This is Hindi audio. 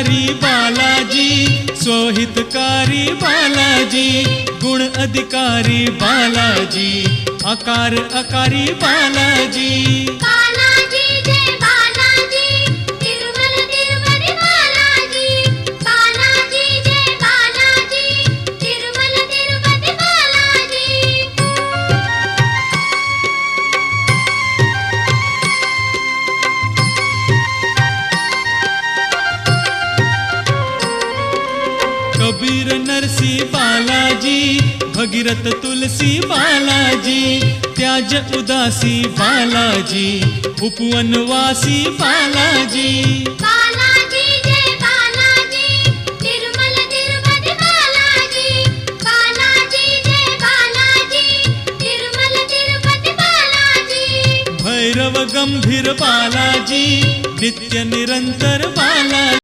अधिकारी बालाजी, स्वहितकारी बालाजी, गुण अधिकारी बालाजी, आकार आकारी बालाजी। बालाजी जय बालाजी, तिरुमल तिरुपति बालाजी। बालाजी जय बालाजी, तिरुमल तिरुपति बालाजी। कबीर नरसी बालाजी, भगीरथ तुलसी बालाजी, त्याज उदासी बालाजी, उपवनवासी बालाजी। बालाजी जय बालाजी, तिरुमल तिरुपति बालाजी। बालाजी जय बालाजी, तिरुमल तिरुपति बालाजी। भैरव गंभीर बालाजी, नित्य निरंतर बालाजी।